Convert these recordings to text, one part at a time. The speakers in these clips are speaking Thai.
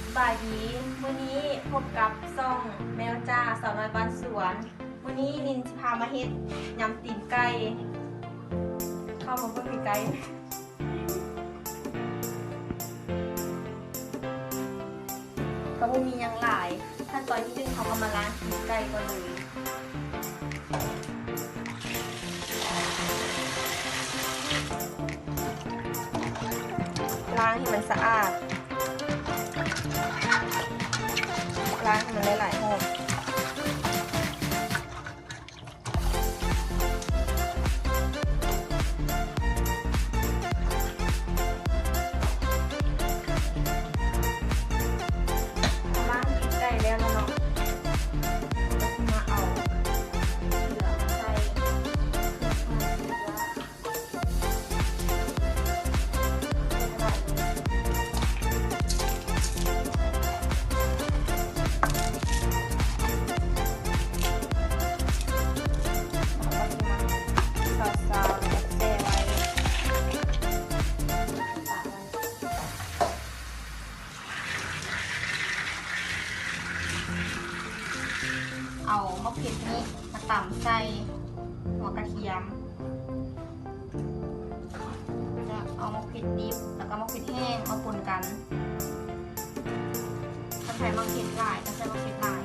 สบายดีมื้อนี้พบกับซ่องแมวจ้าสาวน้อยบ้านสวนมื้อนี้นินพามาเฮ็ดยำตีนไก่เข้ามาเบิ่งไก่ก็บ่มีหยังหลายขั้นตอนที่1เขาก็มาล้างตีนไก่ก่อนเลยล้างให้มันสะอาดล้างให้มันหลายๆรอบล้างตีนไก่แล้วเนาะก็มาเอาเหลือใส่เอามะเขือนี้มาตำใส่หัวกระเทียมจะเอามะเขือดิบแล้วก็มะเขือแห้งมาปนกันถ้าใช้มะเขือลายก็ใช้มะเขือลาย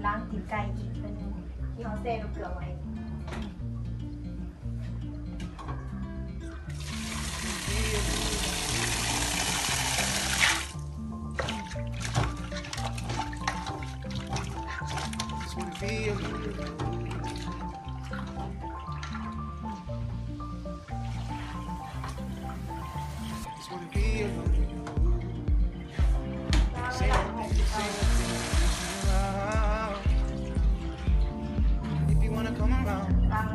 ล้างตีนไก่อีกเป็นที่เขาเซ่น้ำเกลือไว้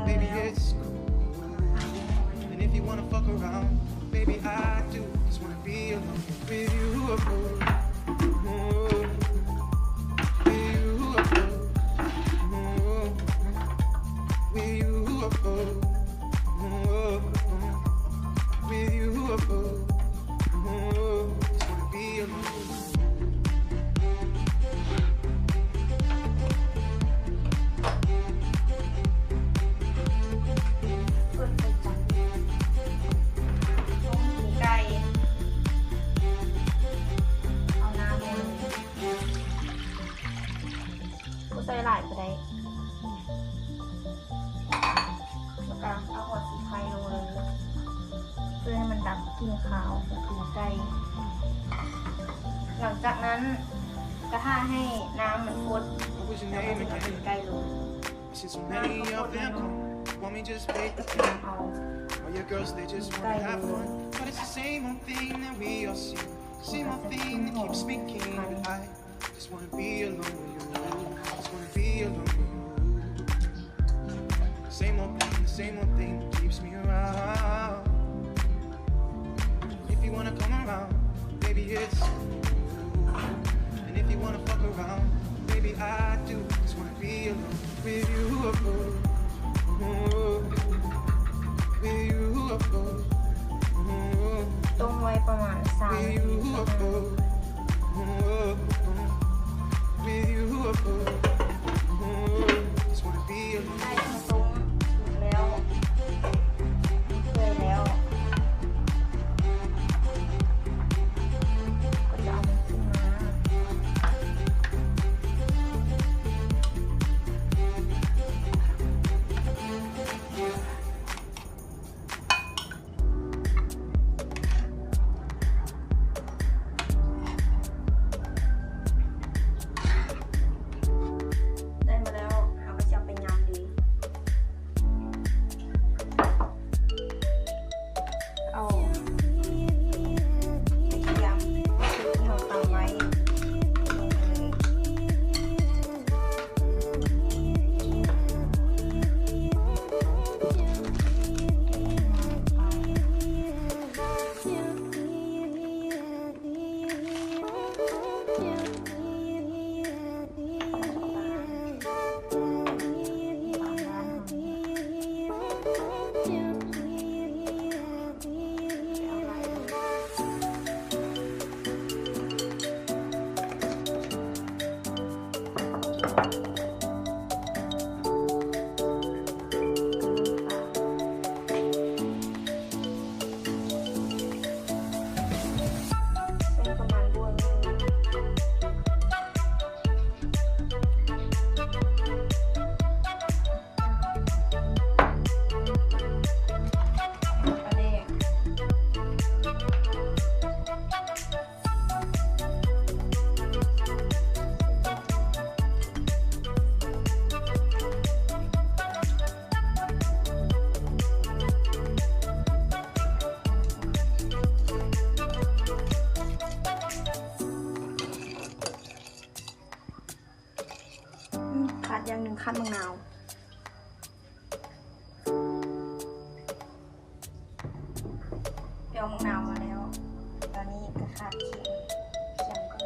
Baby, it's cool. And if you wanna fuck around, baby, I do. Just wanna be alone with you.ใส่หลายไปได้แล้วก็เอาหัวสีไข่ลงเลยเพื่อให้มันดับกลิ่นขาวของตีนไก่หลังจากนั้นกระทะให้น้ำมันฟดแล้วก็ใส่ตีนไก่ลงน้ำก็ฟดลงเอาตีนไก่ลงJust wanna be alone with you. Just wanna be alone with you. Same old thing that keeps me around. If you wanna come around, baby, it's cool. And if you wanna fuck around, baby, I do. Just wanna be alone with you. With you. ต้มไว้ ประมาณ3 นาที ใส่ผสมแล้วเลยแล้วก็จะเอามันขึ้นมาได้มาแล้วเราก็จะเอาไปยำดีเอาไปยำที่เราตำไว้ขาดอย่างหนึ่งคั้นมะนาวเดี๋ยวมะนาวมาแล้วตอนนี้ก็ขาดเค็มก็เล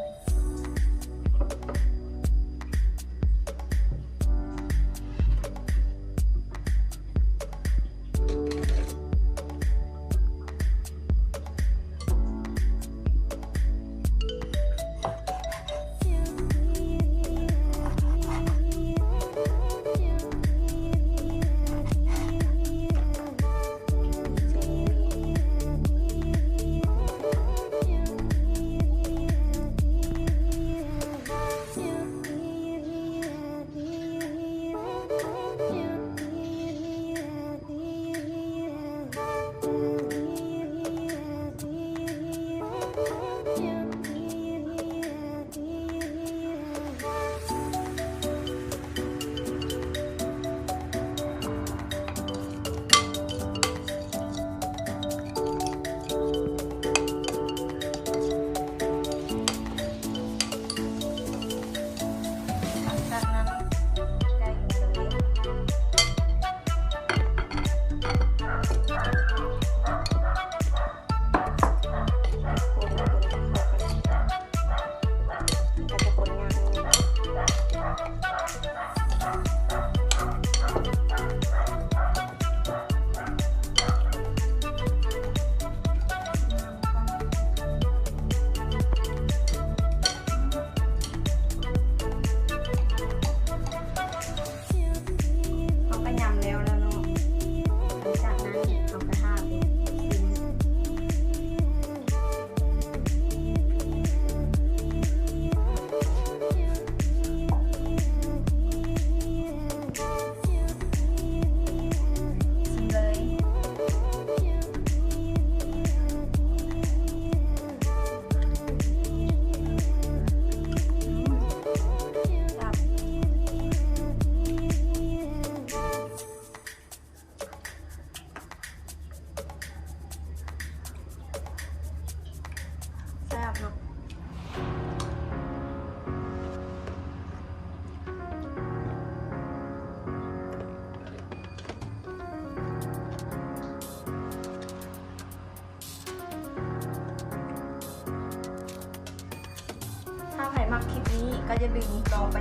ยมักคลิปนี้ก็อย่าลืมลองไป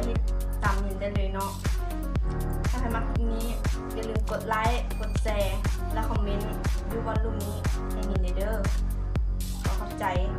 ตามนินได้เลยเนาะถ้าใครมักคลิปนี้อย่าลืมกดไลค์กดแชร์และคอมเมนต์ดูวอลลุ่มนี้ให้นินเด้อขอขอบ ใจ